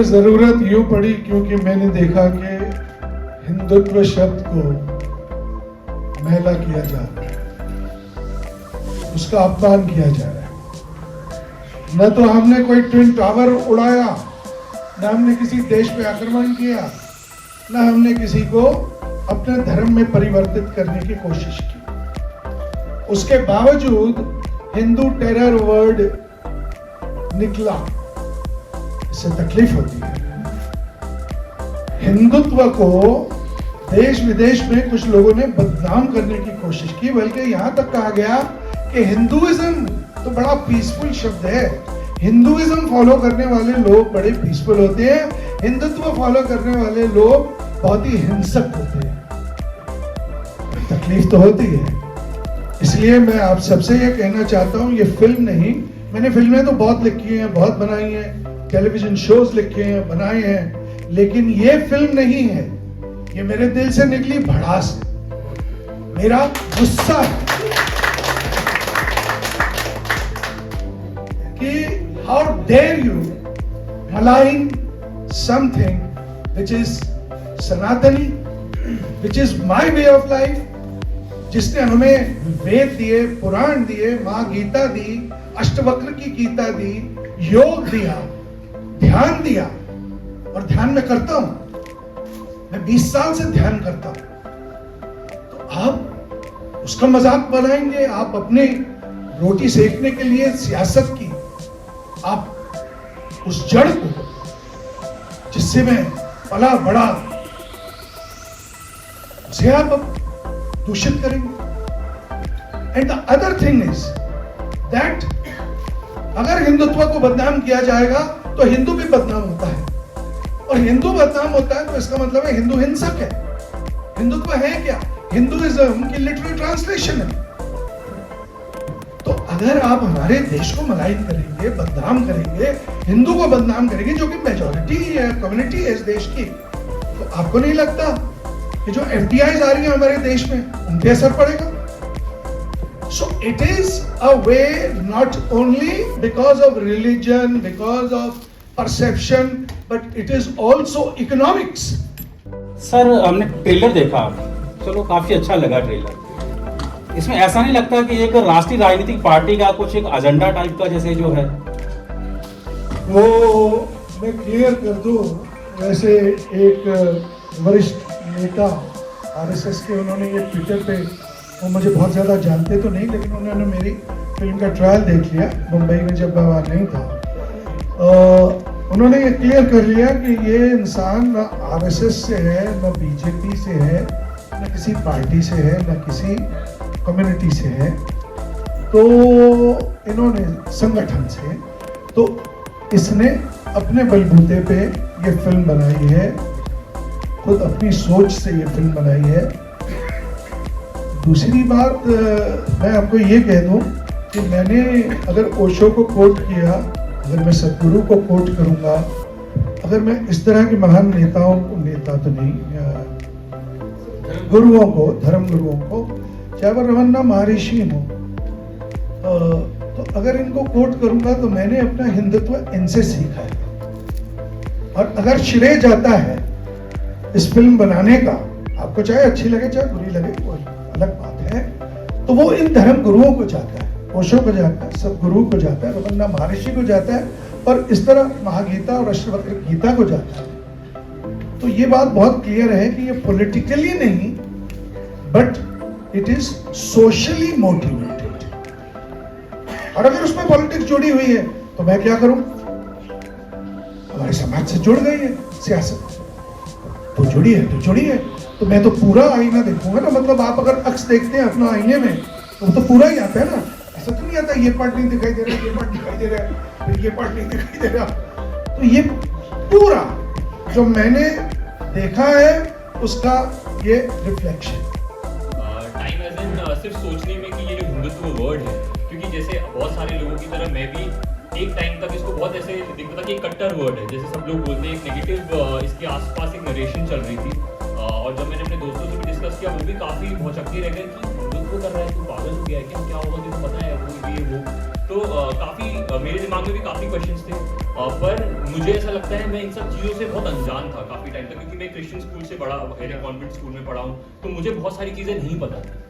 मुझे जरूरत यूं पड़ी क्योंकि मैंने देखा कि हिंदुत्व शब्द को मैला किया जा रहा है, उसका अपमान किया जा रहा है। न तो हमने कोई ट्विन टावर उड़ाया, न हमने किसी देश पे आक्रमण किया, न हमने किसी को अपने धर्म में परिवर्तित करने की कोशिश की। उसके बावजूद हिंदू टेरर वर्ड निकला, इससे तकलीफ होती है। हिंदुत्व को देश विदेश में कुछ लोगों ने बदनाम करने की कोशिश की, बल्कि यहां तक कहा गया कि हिंदुइज्म तो बड़ा पीसफुल शब्द है, हिंदुइज्म फॉलो करने वाले लोग बड़े पीसफुल होते हैं, हिंदुत्व फॉलो करने वाले लोग बहुत ही हिंसक होते हैं। तकलीफ तो होती है। इसलिए मैं आप सबसे ये कहना चाहता हूं, ये फिल्म नहीं, मैंने फिल्में तो बहुत लिखी हैं, बहुत बनाई हैं, टेलीविजन शोज लिखे हैं, बनाए हैं, लेकिन ये फिल्म नहीं है। ये मेरे दिल से निकली भड़ास है, मेरा गुस्सा है कि how dare you malign something which is सनातनी, which is my way of life, जिसने हमें वेद दिए, पुराण दिए, माँ गीता दी, अष्टवक्र की गीता दी, योग दिया, ध्यान दिया, और ध्यान में करता हूं, मैं 20 साल से ध्यान करता हूं। तो आप उसका मजाक बनाएंगे, आप अपने रोटी सेकने के लिए सियासत की, आप उस जड़ को जिससे मैं पला बड़ा, उसे आप दूषित करेंगे। And the other thing is that अगर हिंदुत्व को बदनाम किया जाएगा तो हिंदू भी बदनाम होता है, और हिंदू बदनाम होता है तो इसका मतलब है हिंदू हिंसक है। हिंदुत्व है क्या? हिंदुइज्म की लिटरल ट्रांसलेशन है। तो अगर आप हमारे देश को मलाइन करेंगे, बदनाम करेंगे, हिंदू को बदनाम करेंगे, जो कि मेजॉरिटी है, कम्युनिटी है इस देश की, तो आपको नहीं लगता कि जो FDIs आ रही है हमारे देश में, उन पे असर पड़ेगा? So it is a way not only because of religion, because of perception, but it is also economics. Sir हमने ट्रेलर देखा, चलो काफी अच्छा लगा ट्रेलर। इसमें ऐसा नहीं लगता कि एक राष्ट्रीय राजनीतिक पार्टी का कुछ एक एजेंडा टाइप का जैसे जो है? वो मैं क्लियर कर दूं, वैसे एक वरिष्ठ नेता RSS के, उन्होंने ये ट्विटर पे, वो मुझे बहुत ज़्यादा जानते तो नहीं, लेकिन उन्होंने मेरी फिल्म का ट्रायल देख लिया मुंबई में जब मैं वहाँ नहीं था। उन्होंने ये क्लियर कर लिया कि ये इंसान ना RSS से है, ना BJP से है, ना किसी पार्टी से है, ना किसी कम्युनिटी से है। तो इन्होंने संगठन से, तो इसने अपने बलबूते पे ये फिल्म बनाई है, खुद अपनी सोच से ये फिल्म बनाई है। दूसरी बात मैं आपको ये कह दूं कि मैंने अगर ओशो को कोट किया, अगर मैं सदगुरु को कोट करूंगा, अगर मैं इस तरह के महान नेताओं को, नेता तो नहीं, गुरुओं को, धर्म गुरुओं को, चाहे वो रमन्ना महर्षि हो, तो अगर इनको कोट करूंगा तो मैंने अपना हिंदुत्व इनसे सीखा है। और अगर श्रेय जाता है इस फिल्म बनाने का, आपको चाहे अच्छी लगे चाहे बुरी लगे, वो अलग बात है, तो वो इन धर्म गुरुओं को जाता है, ओशो को जाता है, सदगुरु को जाता है, रमन्ना महर्षि को जाता है, और इस तरह महागीता और अष्टवक्र गीता को जाता है। तो ये बात बहुत क्लियर है कि ये पॉलिटिकली नहीं, but it is socially motivated. और अगर उसमें पॉलिटिक्स जुड़ी हुई है तो मैं क्या करूं? हमारे समाज से जुड़ गई है सियासत, तो जुड़ी है तो जुड़ी है, तो मैं तो पूरा आईना देखूंगा ना। मतलब आप अगर अक्स देखते हैं अपना आईने में, तो पूरा ही आता है ना, ऐसा तो नहीं आता ये पार्ट नहीं दिखाई दे रहा, ये पार्ट दिखाई दे रहा है, फिर ये पार्ट नहीं दिखाई दे रहा। तो ये पूरा जो मैंने देखा है उसका ये रिफ्लेक्शन। टाइम एज इन सिर्फ सोचने में कि ये जो हिंदुत्व वर्ड है, क्योंकि जैसे बहुत सारे लोगों की तरह मैं भी एक टाइम तक इसको बहुत ऐसे दिखता था कि कट्टर वर्ड है, जैसे सब लोग बोलते हैं, एक नेगेटिव इसके आसपास एक नरेशन चल रही थी। और जब मैंने अपने दोस्तों से भी डिस्कस किया, वो भी काफ़ी भौचक्के रह गए कि हिंदुत्व कर रहा है, तू पागल हो गया है क्या, क्या होगा, तुझे पता है वो ये वो। तो काफ़ी मेरे दिमाग में भी काफ़ी क्वेश्चंस थे, पर मुझे ऐसा लगता है मैं इन सब चीज़ों से बहुत अनजान था काफ़ी टाइम तक, क्योंकि मैं क्रिश्चियन स्कूल से पढ़ा, कॉन्वेंट स्कूल में पढ़ा हूँ, तो मुझे बहुत सारी चीज़ें नहीं पता थी।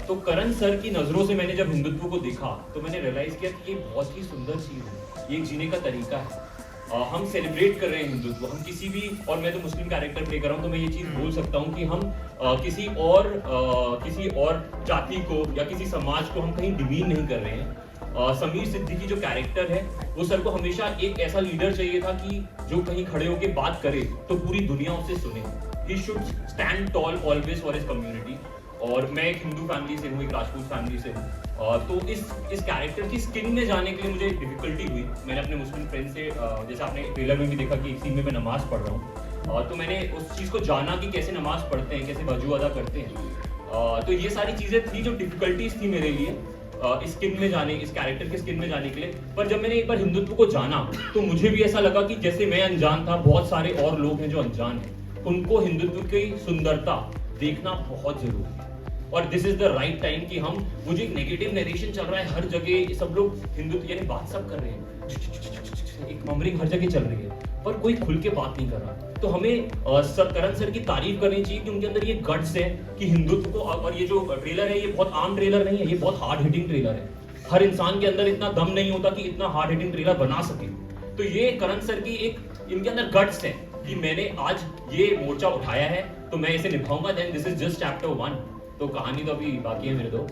तो करण सर की नज़रों से मैंने जब हिंदुत्व को देखा तो मैंने रियलाइज़ किया कि ये बहुत ही सुंदर चीज़ है, ये एक जीने का तरीका है। हम सेलिब्रेट कर रहे हैं हिंदुत्व, हम किसी भी, और मैं तो मुस्लिम कैरेक्टर प्ले कर रहा हूँ तो मैं ये चीज़ बोल सकता हूँ कि हम किसी और जाति को या किसी समाज को हम कहीं डिमीन नहीं कर रहे हैं। समीर सिद्दीकी जो कैरेक्टर है वो सर को हमेशा एक ऐसा लीडर चाहिए था कि जो कहीं खड़े होकर बात करे तो पूरी दुनिया उसे सुने। He should stand toll always for his community. और मैं एक हिंदू फैमिली से हूँ, एक राजपूत फैमिली से हूँ, तो इस कैरेक्टर की स्किन में जाने के लिए मुझे डिफिकल्टी हुई। मैंने अपने मुस्लिम फ्रेंड से, जैसे आपने ट्रेलर में भी देखा कि एक सीन में मैं नमाज पढ़ रहा हूँ, तो मैंने उस चीज़ को जाना कि कैसे नमाज पढ़ते हैं, कैसे वजू अदा करते हैं। तो ये सारी चीज़ें थी जो डिफिकल्टीज थी मेरे लिए इस स्किन में जाने, इस कैरेक्टर के स्किन में जाने के लिए। पर जब मैंने एक बार हिंदुत्व को जाना तो मुझे भी ऐसा लगा कि जैसे मैं अनजान था, बहुत सारे और लोग हैं जो अनजान हैं, उनको हिंदुत्व की सुंदरता देखना बहुत जरूरी है। और this is the right time कि हम, वो जो एक नेगेटिव नरेशन चल रहा है हर जगह, सब लोग हिंदुत्व यानी बात सब कर रहे हैं, एक ममरिंग हर जगह चल रही है, पर कोई खुल के बात नहीं कर रहा। तो हमें करण सर की तारीफ करनी चाहिए कि उनके अंदर ये गट्स है कि हिंदुत्व को, और ये जो ट्रेलर है ये बहुत आम ट्रेलर नहीं है, ये बहुत हार्ड हिटिंग ट्रेलर है। हर इंसान के अंदर इतना दम नहीं होता कि इतना हार्ड हिटिंग ट्रेलर बना सके। तो ये करण सर की एक, इनके अंदर गट्स है कि मैंने आज ये मोर्चा उठाया है तो मैं इसे निभाऊंगा। Then this is just chapter 1, तो कहानी तो अभी बाकी है मेरे दो।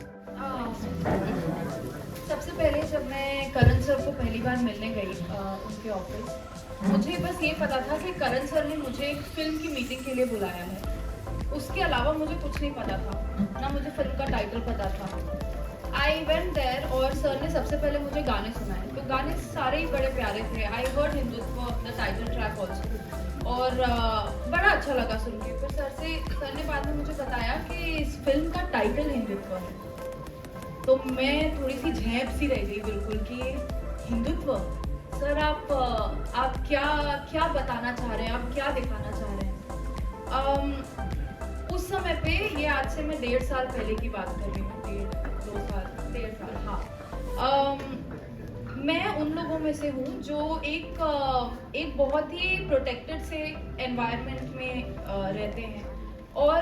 सबसे पहले जब मैं करण सर को पहली बार मिलने गई उनके ऑफिस, मुझे बस ये पता था कि करण सर ने मुझे एक फिल्म की मीटिंग के लिए बुलाया है। उसके अलावा मुझे कुछ नहीं पता था, ना मुझे फिल्म का टाइटल पता था। आई वेंट देयर और सर ने सबसे पहले मुझे गाने सुनाए, तो गाने सारे ही बड़े प्यारे थे। I heard Hindutva, the title track also, और बड़ा अच्छा लगा सुन के। फिर सर ने बाद में मुझे बताया कि इस फिल्म का टाइटल हिंदुत्व है। तो मैं थोड़ी सी झेप सी रह गई बिल्कुल कि हिंदुत्व, सर आप क्या बताना चाह रहे हैं, आप क्या दिखाना चाह रहे हैं। उस समय पे, ये आज से मैं 1.5 साल पहले की बात कर रही हूँ, 1.5 साल, हाँ। मैं उन लोगों में से हूँ जो एक बहुत ही प्रोटेक्टेड से एनवायरनमेंट में रहते हैं, और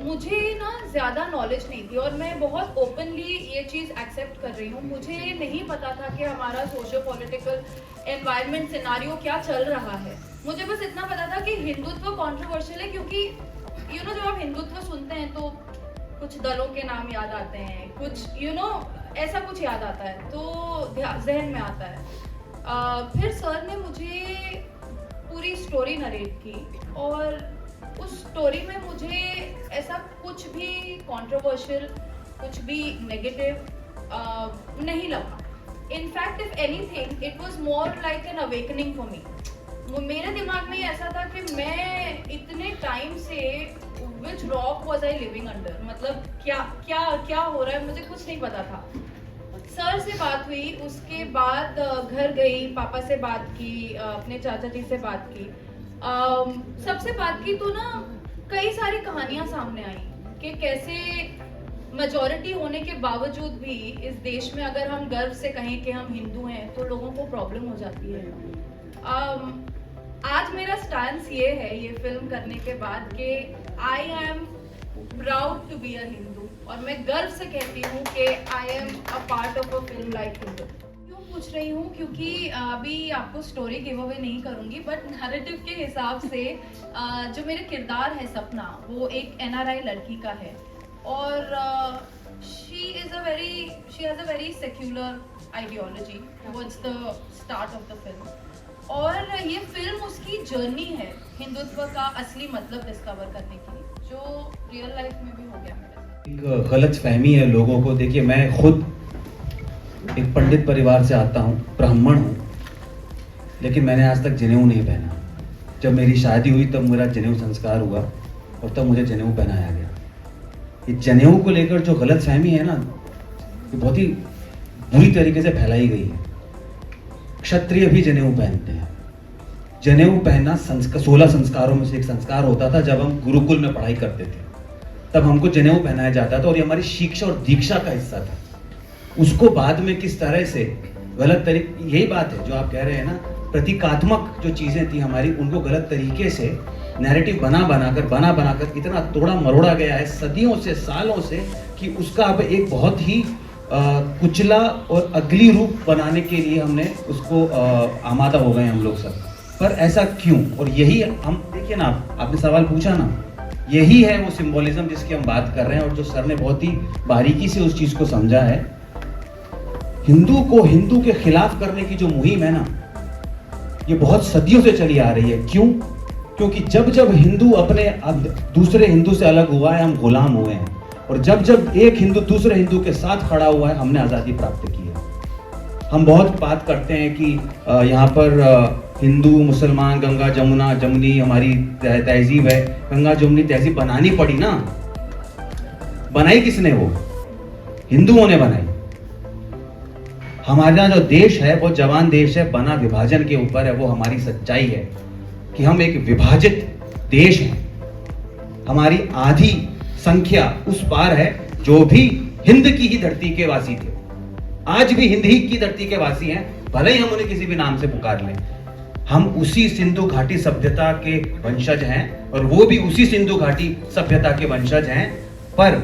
मुझे ना ज़्यादा नॉलेज नहीं थी, और मैं बहुत ओपनली ये चीज़ एक्सेप्ट कर रही हूँ। मुझे नहीं पता था कि हमारा सोशो पॉलिटिकल एनवायरनमेंट सिनारियो क्या चल रहा है। मुझे बस इतना पता था कि हिंदुत्व कंट्रोवर्शियल है, क्योंकि जब आप हिंदुत्व सुनते हैं तो कुछ दलों के नाम याद आते हैं, कुछ ऐसा कुछ याद आता है, तो जहन में आता है। फिर सर ने मुझे पूरी स्टोरी नरेट की, और उस स्टोरी में मुझे ऐसा कुछ भी कंट्रोवर्शियल, कुछ भी नेगेटिव नहीं लगा। In fact if anything it was more like an awakening for me. मेरे दिमाग में ऐसा था कि मैं इतने टाइम से which rock was I living under, मतलब क्या हो रहा है, मुझे कुछ नहीं पता था। सर से बात हुई, उसके बाद घर गई, पापा से बात की, अपने चाचा जी से बात की, सबसे बात की, तो ना कई सारी कहानियां सामने आई कि कैसे मेजॉरिटी होने के बावजूद भी इस देश में अगर हम गर्व से कहें कि हम हिंदू हैं तो लोगों को प्रॉब्लम हो जाती है। आज मेरा स्टैंस ये है, ये फिल्म करने के बाद, कि I am proud to be a Hindu, और मैं गर्व से कहती हूँ कि I am a part of a film like Hindu. क्यों पूछ रही हूँ, क्योंकि अभी आपको स्टोरी गिव अवे नहीं करूँगी, बट नैरेटिव के हिसाब से जो मेरे किरदार है सपना, वो एक NRI लड़की का है, और she has a very secular ideology towards the start of the film, और ये फिल्म उसकी जर्नी है हिंदुत्व का असली मतलब डिस्कवर करने की, जो रियल लाइफ में भी हो गया मेरे साथ। एक गलत फहमी है लोगों को। देखिए, मैं खुद एक पंडित परिवार से आता हूँ, ब्राह्मण हूँ, लेकिन मैंने आज तक जनेऊ नहीं पहना। जब मेरी शादी हुई तब मेरा जनेऊ संस्कार हुआ, और तब मुझे जनेऊ पहनाया गया। ये जनेऊ को लेकर जो गलत फहमी है ना, ये बहुत ही बुरी तरीके से फैलाई गई है। क्षत्रिय भी जनेऊ पहनते हैं। जनेऊ पहनना 16 संस्कारों में से एक संस्कार होता था। जब हम गुरुकुल में पढ़ाई करते थे तब हमको जनेऊ पहनाया जाता था, और ये हमारी शिक्षा और दीक्षा का हिस्सा था। उसको बाद में किस तरह से गलत तरीके, यही बात है जो आप कह रहे हैं ना, प्रतीकात्मक जो चीजें थी हमारी, उनको गलत तरीके से नैरेटिव बना बनाकर इतना तोड़ा मरोड़ा गया है सदियों से, सालों से, कि उसका अब एक बहुत ही कुचला और अगली रूप बनाने के लिए हमने उसको आमादा हो गए हम लोग सब। पर ऐसा क्यों? और यही हम देखिए ना, आपने सवाल पूछा ना, यही है वो सिंबोलिज्म जिसकी हम बात कर रहे हैं, और जो सर ने बहुत ही बारीकी से उस चीज को समझा है। हिंदू को हिंदू के खिलाफ करने की जो मुहिम है ना, ये बहुत सदियों से चली आ रही है। क्यों? क्योंकि जब जब हिंदू अपने दूसरे हिंदू से अलग हुआ है, हम गुलाम हुए हैं, और जब जब एक हिंदू दूसरे हिंदू के साथ खड़ा हुआ है, हमने आज़ादी प्राप्त की है। हम बहुत बात करते हैं कि यहाँ पर हिंदू मुसलमान, गंगा जमुना जमुनी हमारी तहजीब है। गंगा जमुनी तहजीब बनानी पड़ी ना, बनाई किसने? वो हिंदुओं ने बनाई। हमारा जो देश है वो जवान देश है, बना विभाजन के ऊपर है। वो हमारी सच्चाई है कि हम एक विभाजित देश हैं। हमारी आधी संख्या उस पार है जो भी हिंद की ही धरती के वासी थे, आज भी हिंद ही की धरती के वासी हैं, भले ही हम उन्हें किसी भी नाम से पुकार लें। हम उसी सिंधु घाटी सभ्यता के वंशज हैं, और वो भी उसी सिंधु घाटी सभ्यता के वंशज हैं। पर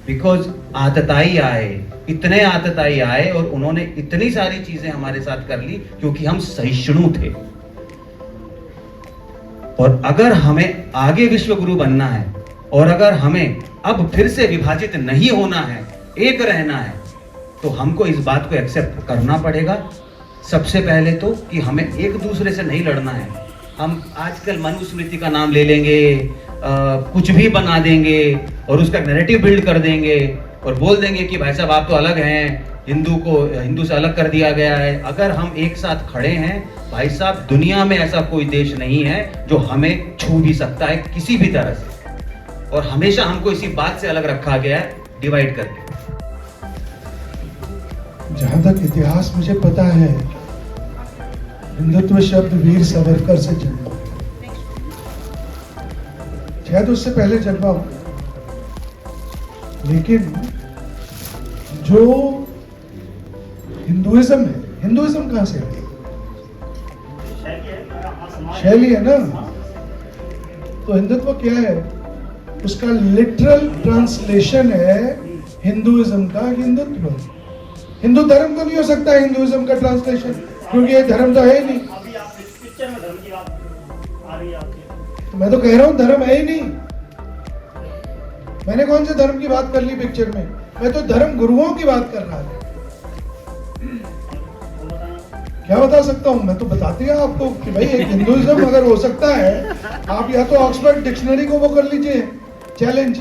बिकॉज आतताई आए, इतने आतताई आए, और उन्होंने इतनी सारी चीजें हमारे साथ कर ली क्योंकि हम सहिष्णु थे। और अगर हमें आगे विश्व गुरु बनना है, और अगर हमें अब फिर से विभाजित नहीं होना है, एक रहना है, तो हमको इस बात को एक्सेप्ट करना पड़ेगा। सबसे पहले तो कि हमें एक दूसरे से नहीं लड़ना है। हम आजकल मनुस्मृति का नाम ले लेंगे, कुछ भी बना देंगे, और उसका नैरेटिव बिल्ड कर देंगे, और बोल देंगे कि भाई साहब आप तो अलग हैं, हिंदू को हिंदू से अलग कर दिया गया है। अगर हम एक साथ खड़े हैं, भाई साहब दुनिया में ऐसा कोई देश नहीं है जो हमें छू भी सकता है किसी भी तरह से, और हमेशा हमको इसी बात से अलग रखा गया है, डिवाइड करके। जहां तक इतिहास मुझे पता है, हिंदुत्व शब्द वीर सावरकर से जन्मा, शायद उससे पहले जन्मा हो, लेकिन जो हिंदुइज्म है, हिंदुइज्म कहां से है? शैली है ना। तो हिंदुत्व क्या है? उसका लिटरल ट्रांसलेशन है हिंदुइज्म का हिंदुत्व। हिंदू धर्म तो नहीं हो सकता हिंदुइज्म का ट्रांसलेशन, क्योंकि ये धर्म तो है ही नहीं। अभी आप पिक्चर में धर्म की बात आ रही है आपकी। तो मैं तो कह रहा हूं धर्म है ही नहीं। मैंने कौन से धर्म की बात कर ली पिक्चर में? मैं तो धर्म गुरुओं की बात कर रहा था। क्या बता सकता हूं? मैं तो बता दिया आपको कि भाई एक हिंदुइज्म अगर हो सकता है, आप या तो ऑक्सफोर्ड डिक्शनरी को वो कर लीजिए चैलेंज,